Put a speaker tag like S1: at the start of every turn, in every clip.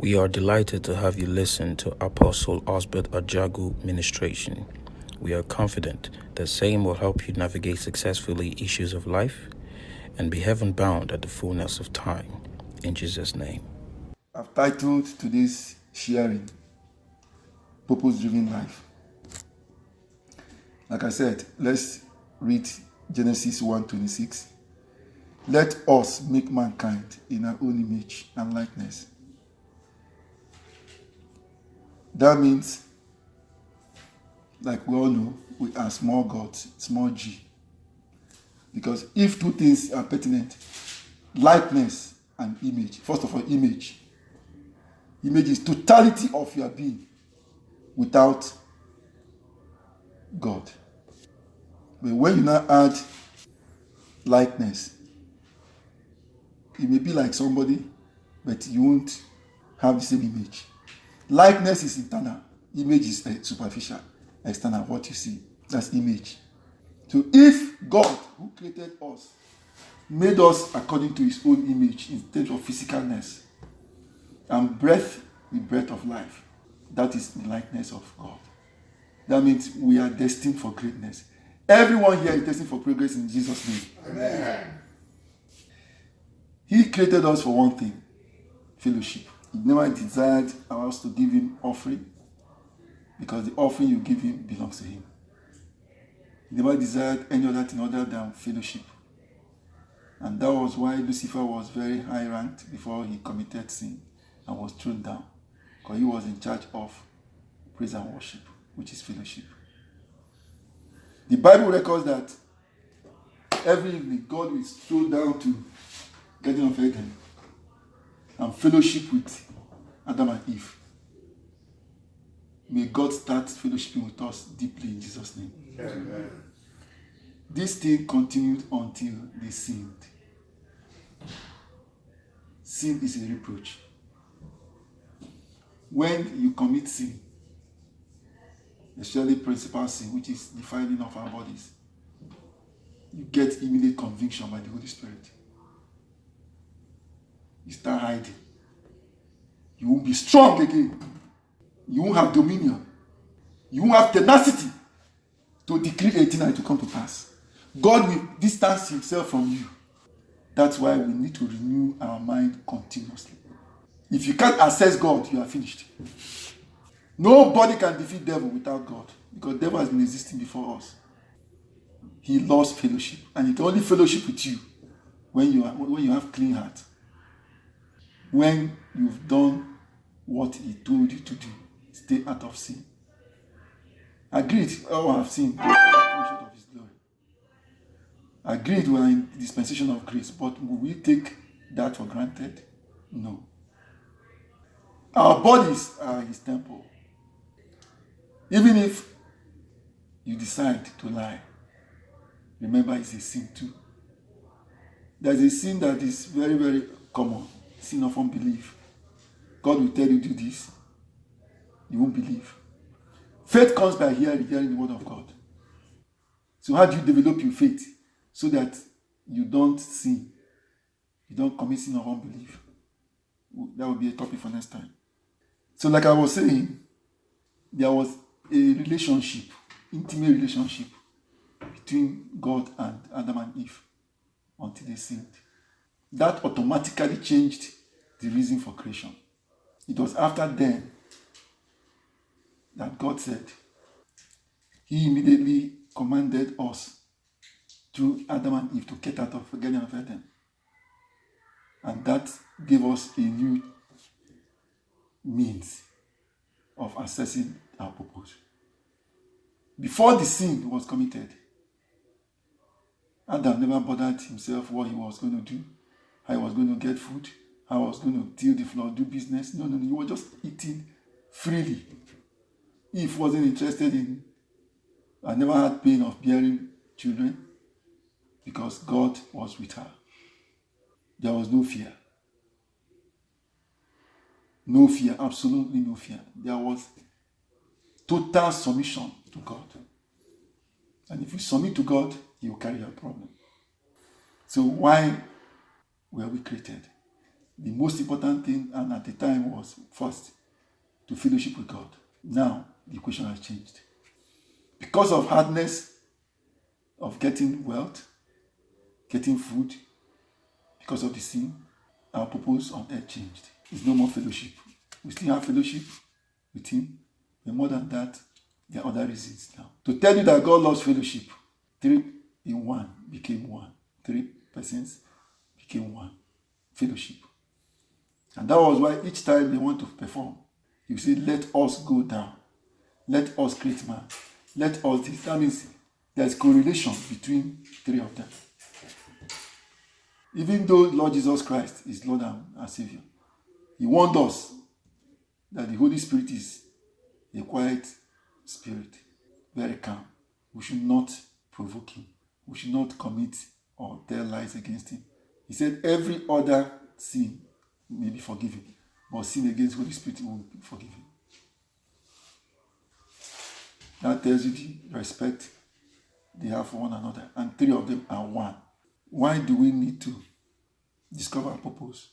S1: We are delighted to have you listen to Apostle Osbert Ajagu ministration. We are confident that same will help you navigate successfully issues of life and be heaven-bound at the fullness of time. In Jesus' name.
S2: I've titled today's sharing, Purpose-Driven Life. Like I said, let's read Genesis 1:26. Let us make mankind in our own image and likeness. That means, like we all know, we are small gods, small g. Because if two things are pertinent, likeness and image. First of all, image. Image is totality of your being without God. But when you now add likeness, it may be like somebody, but you won't have the same image. Likeness is internal. Image is superficial, external, what you see. That's image. So if God, who created us, made us according to his own image in terms of physicalness, and breath, the breath of life, that is the likeness of God. That means we are destined for greatness. Everyone here is destined for progress in Jesus' name. Amen. He created us for one thing, fellowship. He never desired us to give him offering, because the offering you give him belongs to him. He never desired any other thing other than fellowship. And that was why Lucifer was very high ranked before he committed sin and was thrown down, because he was in charge of praise and worship, which is fellowship. The Bible records that every evening God will throw down to Garden of Eden and fellowship with Adam and Eve. May God start fellowshipping with us deeply in Jesus' name. Amen. This thing continued until they sinned. Sin is a reproach. When you commit sin, especially principal sin, which is defiling of our bodies, you get immediate conviction by the Holy Spirit. You start hiding. You won't be strong again. You won't have dominion. You won't have tenacity to decree a thing and to come to pass. God will distance himself from you. That's why we need to renew our mind continuously. If you can't access God, you are finished. Nobody can defeat devil without God, because devil has been existing before us. He loves fellowship, and he can only fellowship with you when you have clean heart. When you've done what he told you to do, stay out of sin. Agreed, all have sinned, short of his glory. Agreed, we are in dispensation of grace, but will we take that for granted? No. Our bodies are his temple. Even if you decide to lie, remember it's a sin too. There's a sin that is very, very common, sin of unbelief. God will tell you do this, you won't believe. Faith comes by hearing the word of God. So how do you develop your faith? So that you don't sin. You don't commit sin of unbelief. That will be a topic for next time. So like I was saying, there was a relationship, intimate relationship between God and Adam and Eve until they sinned. That automatically changed the reason for creation. It was after then that God said, he immediately commanded us through Adam and Eve to get out of the Garden of Eden. And that gave us a new means of accessing our purpose. Before the sin was committed, Adam never bothered himself what he was going to do, how he was going to get food, how he was going to till the floor, do business. No, he was just eating freely. Eve wasn't interested in, I never had pain of bearing children, because God was with her. There was no fear. No fear, absolutely no fear. There was total submission to God. And if you submit to God, he will carry your problem. So why were we created? The most important thing, and at the time, was first to fellowship with God. Now, the equation has changed. Because of hardness of getting wealth, getting food, because of the sin, our purpose on earth changed. It's no more fellowship. We still have fellowship with Him, but more than that, there are other reasons now. To tell you that God loves fellowship, 3 in 1 became 1. 3 persons became 1. Fellowship. And that was why each time they want to perform, you say, let us go down. Let us create man. Let us this. That means there's correlation between 3 of them. Even though Lord Jesus Christ is Lord and Savior, He warned us that the Holy Spirit is a quiet spirit, very calm. We should not provoke Him. We should not commit or tell lies against Him. He said every other sin may be forgiven, but sin against the Holy Spirit won't be forgiven. That tells you the respect they have for one another. And 3 of them are 1. Why do we need to discover our purpose?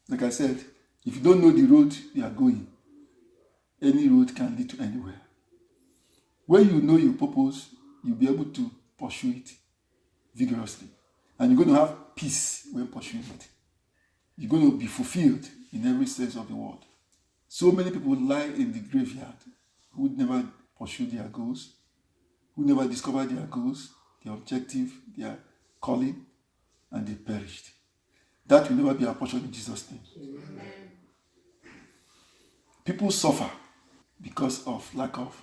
S2: Like I said, if you don't know the road you are going, any road can lead to anywhere. When you know your purpose, you'll be able to pursue it vigorously. And you're going to have peace when pursuing it. You're going to be fulfilled in every sense of the word. So many people lie in the graveyard who never pursued their goals, who never discovered their goals, their objective, their calling, and they perished. That will never be our portion in Jesus' name. Amen. People suffer because of lack of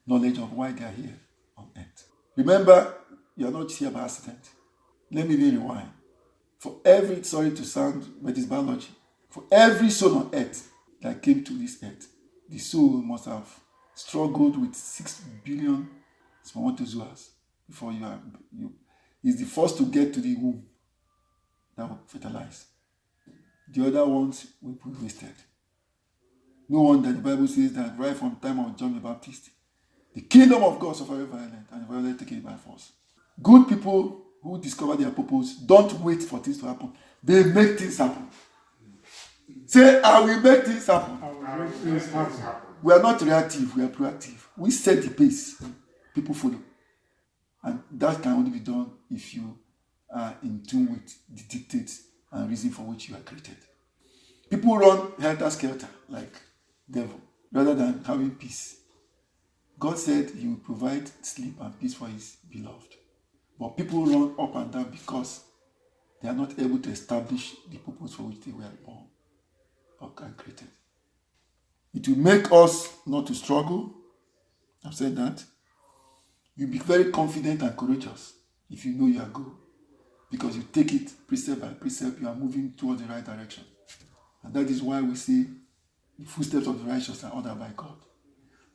S2: knowledge of why they are here on earth. Remember, you are not here by accident. Let me rewind. For every, sorry to sound, but it's biology. For every soul on earth that came to this earth, the soul must have struggled with 6 billion spermatozoas before you is the first to get to the womb that will fertilize. The other ones will be wasted. No wonder the Bible says that right from the time of John the Baptist, the kingdom of God suffered violent, and the violent take it by force. Good people who discover their purpose don't wait for things to happen. They make things happen. Say, I will make things happen.
S3: I will make things happen.
S2: We are not reactive, we are proactive. We set the pace. People follow. And that can only be done if you are in tune with the dictates and reason for which you are created. People run helter-skelter like devil rather than having peace. God said He will provide sleep and peace for His beloved. But people run up and down because they are not able to establish the purpose for which they were born or created. It will make us not to struggle. I've said that. You'll be very confident and courageous if you know your goal. Because you take it precept by precept, you are moving towards the right direction. And that is why we say the footsteps of the righteous are ordered by God.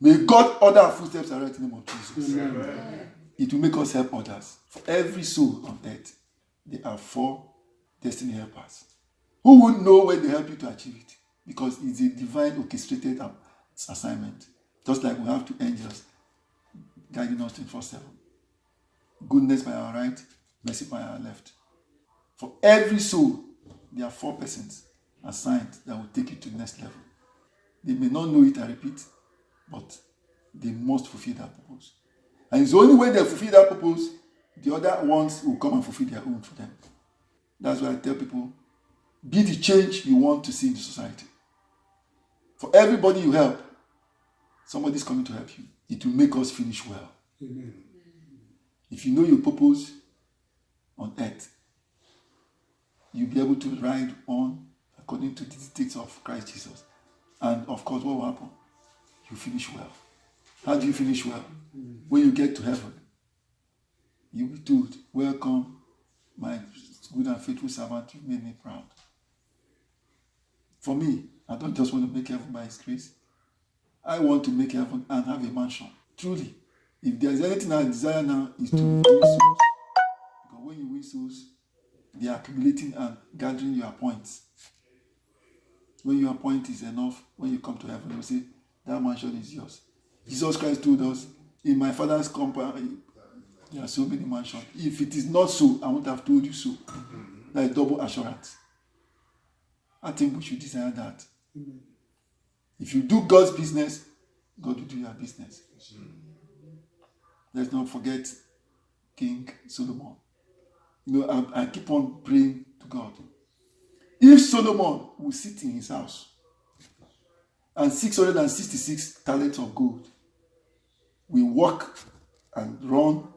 S2: May God order our footsteps in the name of Jesus. Amen. It will make us help others. For every soul on earth, there are 4 destiny helpers who will know when they help you to achieve it. Because it's a divine orchestrated assignment. Just like we have 2 angels guiding us 24/7. Goodness by our right, mercy by our left. For every soul, there are 4 persons assigned that will take you to the next level. They may not know it, I repeat, but they must fulfill that purpose. And it's only when they fulfill that purpose, the other ones will come and fulfill their own for them. That's why I tell people, be the change you want to see in the society. For everybody you help, somebody's coming to help you. It will make us finish well.
S3: Amen.
S2: If you know your purpose on earth, you'll be able to ride on according to the dictates of Christ Jesus. And of course, what will happen? You finish well. How do you finish well? When you get to heaven, you'll be told, welcome, my good and faithful servant, you made me proud. For me, I don't just want to make heaven by His grace. I want to make heaven and have a mansion. Truly, if there is anything I desire now, is to win souls. Because when you win souls, they are accumulating and gathering your points. When your point is enough, when you come to heaven, you say, that mansion is yours. Jesus Christ told us, in my Father's compound, there are so many mansions. If it is not so, I won't have told you so. That is double assurance. I think we should desire that. If you do God's business, God will do your business. Let's not forget King Solomon. I keep on praying to God. If Solomon will sit in his house and 666 talents of gold will walk and run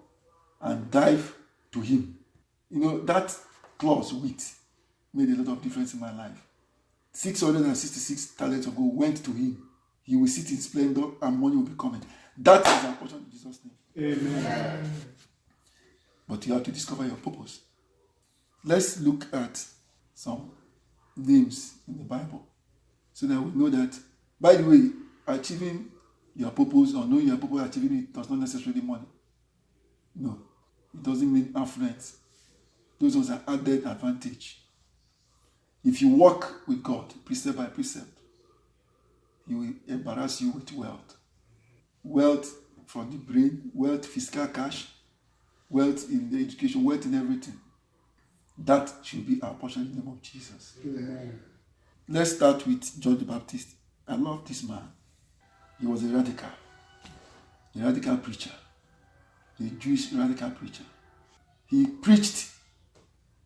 S2: and dive to him, that clause "with" made a lot of difference in my life. 666 talents of gold went to him. He will sit in splendor and money will be coming. That is our portion in Jesus' name. Amen. But you have to discover your purpose. Let's look at some names in the Bible so that we know that, by the way, achieving your purpose or knowing your purpose, achieving it does not necessarily mean money. No, it doesn't mean affluence. Those ones are added advantage. If you walk with God, precept by precept, He will embarrass you with wealth. Wealth from the brain, wealth, physical cash, wealth in the education, wealth in everything. That should be our portion in the name of Jesus. Amen. Let's start with John the Baptist. I love this man. He was a radical preacher, a Jewish radical preacher. He preached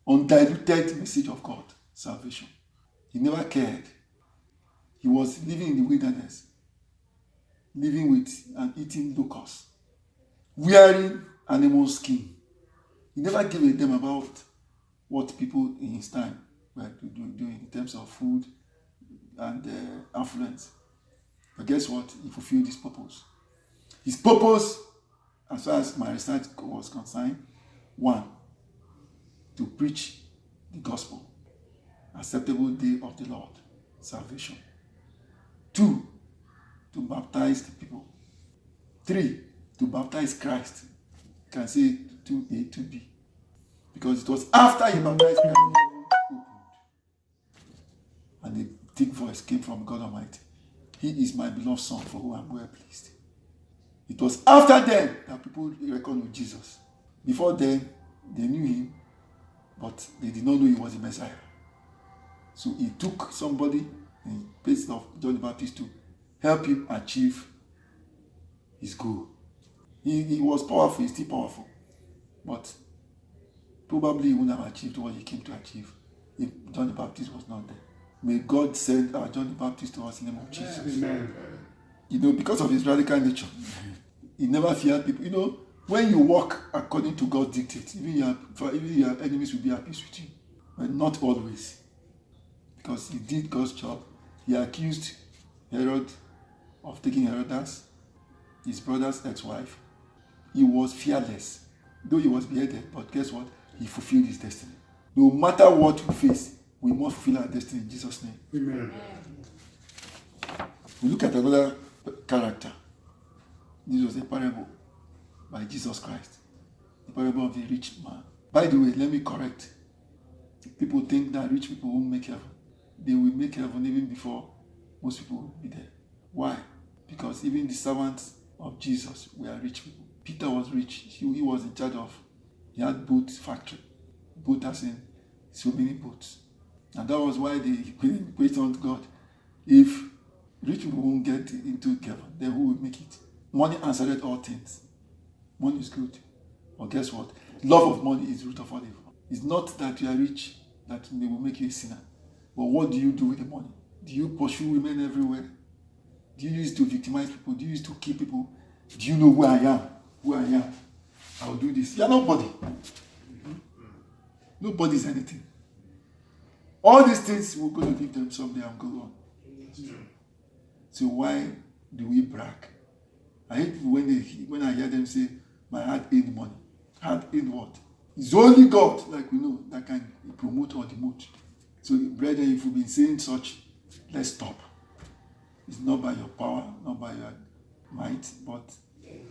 S2: undiluted message of God, salvation. He never cared. He was living in the wilderness, living with and eating locusts, wearing animal skin. He never gave a damn about what people in his time were doing in terms of food and affluence. But guess what? He fulfilled his purpose. His purpose, as far as my research was concerned, 1, to preach the gospel, acceptable day of the Lord, salvation. 2, to baptize the people. 3, to baptize Christ. You can say 2A, 2B. Because it was after he baptized Christ, heaven opened. And a thick voice came from God Almighty. He is my beloved Son, for whom I am well pleased. It was after then that people reckoned with Jesus. Before then, they knew him, but they did not know he was the Messiah. So he took somebody in place of John the Baptist to help him achieve his goal. He was powerful, he's still powerful. But probably he wouldn't have achieved what he came to achieve if John the Baptist was not there. May God send our John the Baptist to us in the name of Jesus. Amen. Because of his radical nature, he never feared people. When you walk according to God's dictates, even your enemies will be at peace with you. But not always. Because he did God's job. He accused Herod of taking Herodias, his brother's ex-wife. He was fearless. Though he was beheaded, but guess what? He fulfilled his destiny. No matter what we face, we must fulfill our destiny in Jesus' name. Amen. We look at another character. This was a parable by Jesus Christ. The parable of the rich man. By the way, let me correct. People think that rich people won't make heaven. They will make heaven even before most people will be there. Why? Because even the servants of Jesus were rich people. Peter was rich. He was in charge of, he had boat factory. Boat as in so many boats. And that was why they questioned God. If rich people won't get into heaven, then who will make it? Money answered all things. Money is good. But guess what? Love of money is the root of all evil. It's not that you are rich that they will make you a sinner. But what do you do with the money? Do you pursue women everywhere? Do you use it to victimize people? Do you use it to kill people? Do you know who I am? Who I am? I will do this. You're nobody. Nobody is anything. All these things we're going to leave them someday and go on. So why do we brag? I hate when I hear them say, my hard-earned money. Hard-earned what? It's only God, like we know, that can promote or demote. So, brethren, if we've been saying such, let's stop. It's not by your power, not by your might, but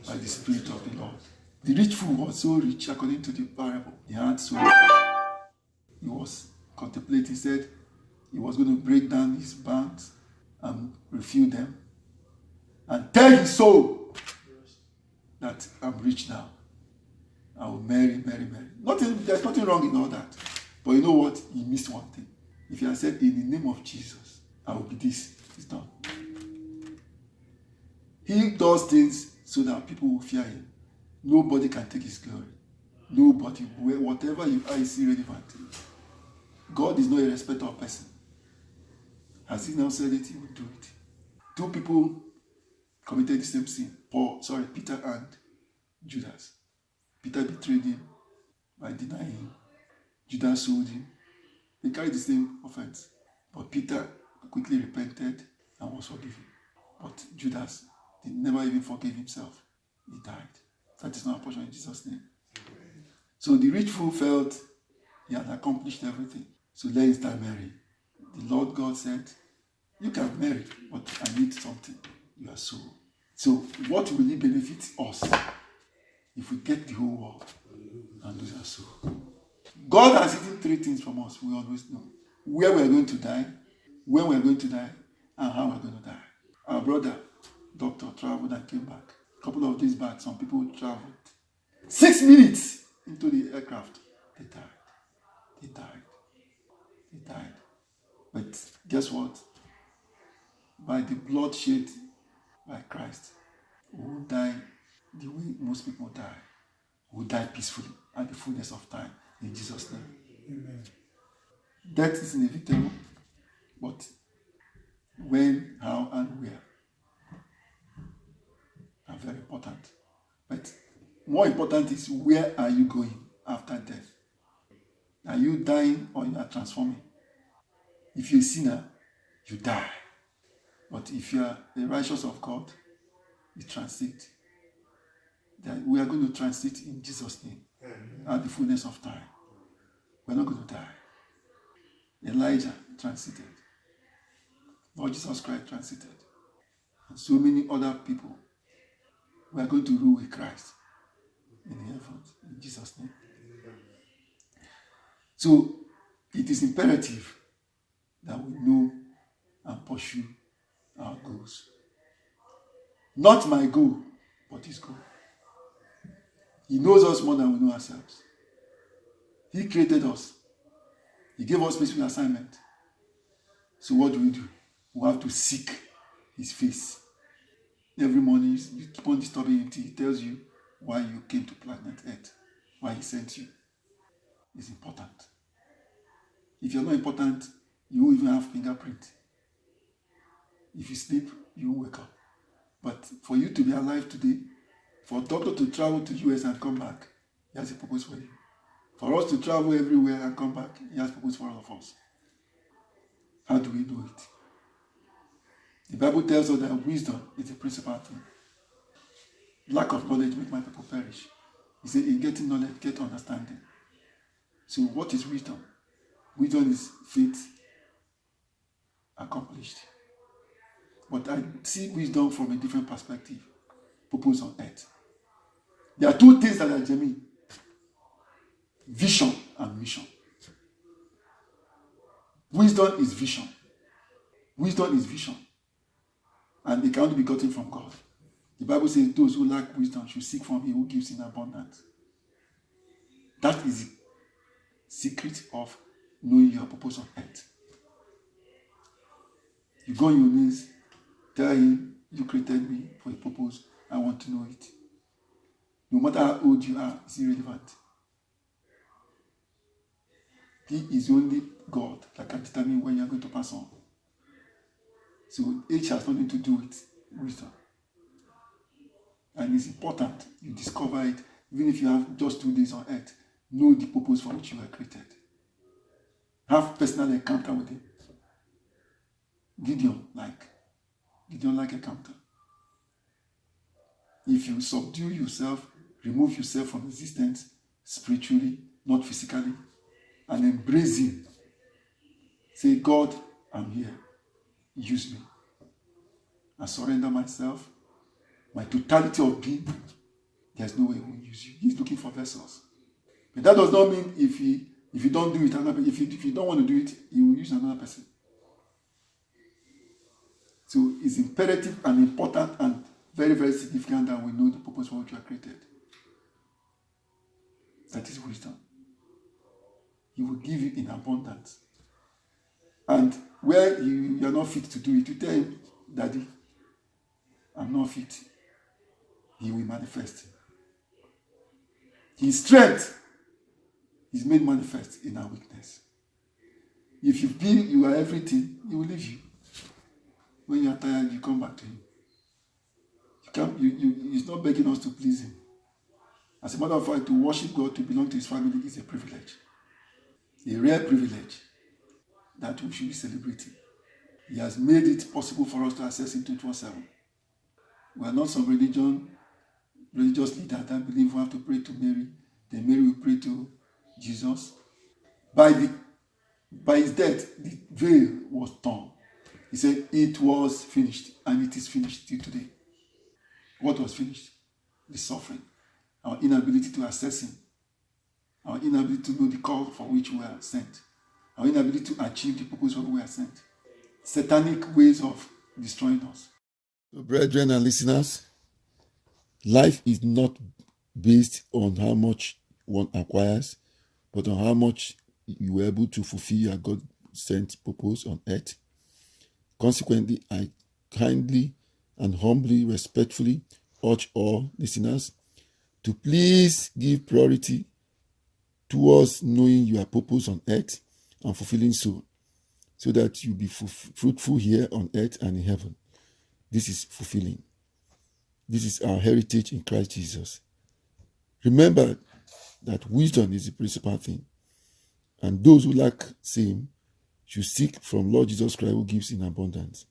S2: by the Spirit of the Lord. The rich fool was so rich, according to the parable. He had so much. He was contemplating, said he was going to break down his banks and refill them and tell his soul that I'm rich now. I will marry. There's nothing wrong in all that. But you know what? He missed one thing. If you had said, in the name of Jesus, I will be this, it's done. He does things so that people will fear him. Nobody can take his glory. Nobody, whatever I see relevant. God is not a respecter of person. Has he now said it, he will do it. Two people committed the same sin. Peter and Judas. Peter betrayed him by denying him. Judas sold him. They carried the same offense. But Peter quickly repented and was forgiven. But Judas never even forgave himself. He died. That is not a portion in Jesus' name. So the rich fool felt he had accomplished everything. So let him start marrying. The Lord God said, you can marry, but I need something. Your soul. So what will it benefit us if we get the whole world and lose our soul? God has hidden three things from us. We always know where we are going to die, when we are going to die, and how we are going to die. Our brother, doctor, traveled and came back. A couple of days back, some people traveled. 6 minutes into the aircraft, they died. They died. They died. But guess what? By the blood shed by Christ, we will die the way most people die. We will die peacefully at the fullness of time. In Jesus' name. Amen. Death is inevitable, but when, how, and where are very important. But more important is, where are you going after death? Are you dying or you are transforming? If you're a sinner, you die. But if you are the righteous of God, you transit. That we are going to transit in Jesus' name. At the fullness of time. We're not going to die. Elijah transited. Lord Jesus Christ transited. And so many other people. We are going to rule with Christ in the heavens. In Jesus' name. So it is imperative that we know and pursue our goals. Not my goal, but his goal. He knows us more than we know ourselves. He created us. He gave us specific assignment. So what do? We have to seek his face. Every morning, you keep on disturbing him till he tells you why you came to planet Earth, why he sent you. It's important. If you're not important, you won't even have fingerprint. If you sleep, you won't wake up. But for you to be alive today, for a doctor to travel to US and come back, he has a purpose for you. For us to travel everywhere and come back, he has a purpose for all of us. How do we do it? The Bible tells us that wisdom is the principal thing. Lack of knowledge makes my people perish. He said, in getting knowledge, get understanding. So what is wisdom? Wisdom is faith accomplished. But I see wisdom from a different perspective. Purpose on earth. There are two things that are genuine. Vision and mission. Wisdom is vision. Wisdom is vision. And it can only be gotten from God. The Bible says those who lack wisdom should seek from him who gives in abundance. That is the secret of knowing your purpose on earth. You go on your knees, tell him, you created me for a purpose, I want to know it. No matter how old you are, it's irrelevant. He is only God that can determine when you're going to pass on. So age has nothing to do with wisdom. And it's important you discover it, even if you have just 2 days on earth. Know the purpose for which you were created. Have personal encounter with him. Gideon like encounter. If you subdue yourself, remove yourself from existence spiritually, not physically, and embrace him. Say, God, I'm here. Use me. I surrender myself, my totality of being. There's no way he will use you. He's looking for vessels. But that does not mean if you don't do it, if you don't want to do it, he will use another person. So it's imperative and important and very, very significant that we know the purpose for which we are created. That is wisdom. He will give you in abundance. And where you are not fit to do it, you tell him, Daddy, I'm not fit. He will manifest. His strength is made manifest in our weakness. If you feel you are everything, he will leave you. When you are tired, you come back to him. He's not begging us to please him. As a matter of fact, to worship God, to belong to his family is a privilege. A rare privilege that we should be celebrating. He has made it possible for us to access him 24/7. We are not some religious leader that believe we have to pray to Mary. Then Mary will pray to Jesus. By his death, the veil was torn. He said, it was finished, and it is finished till today. What was finished? The suffering. Our inability to access him. Our inability to know the call for which we are sent. Our inability to achieve the purpose for which we are sent. Satanic ways of destroying us. So, brethren and listeners, life is not based on how much one acquires, but on how much you were able to fulfill your God-sent purpose on earth. Consequently, I kindly and humbly, respectfully urge all listeners to please give priority towards knowing your purpose on earth and fulfilling so that you'll be fruitful here on earth and in heaven. This is fulfilling. This is our heritage in Christ Jesus. Remember that wisdom is the principal thing, and those who lack same should seek from Lord Jesus Christ, who gives in abundance.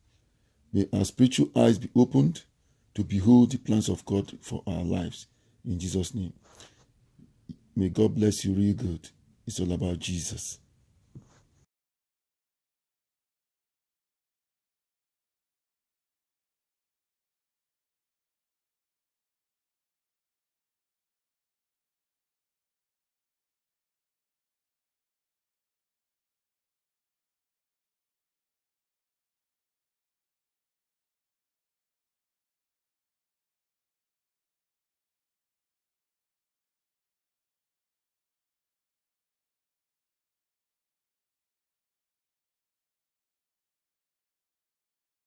S2: May our spiritual eyes be opened to behold the plans of God for our lives. In Jesus' name. May God bless you real good. It's all about Jesus.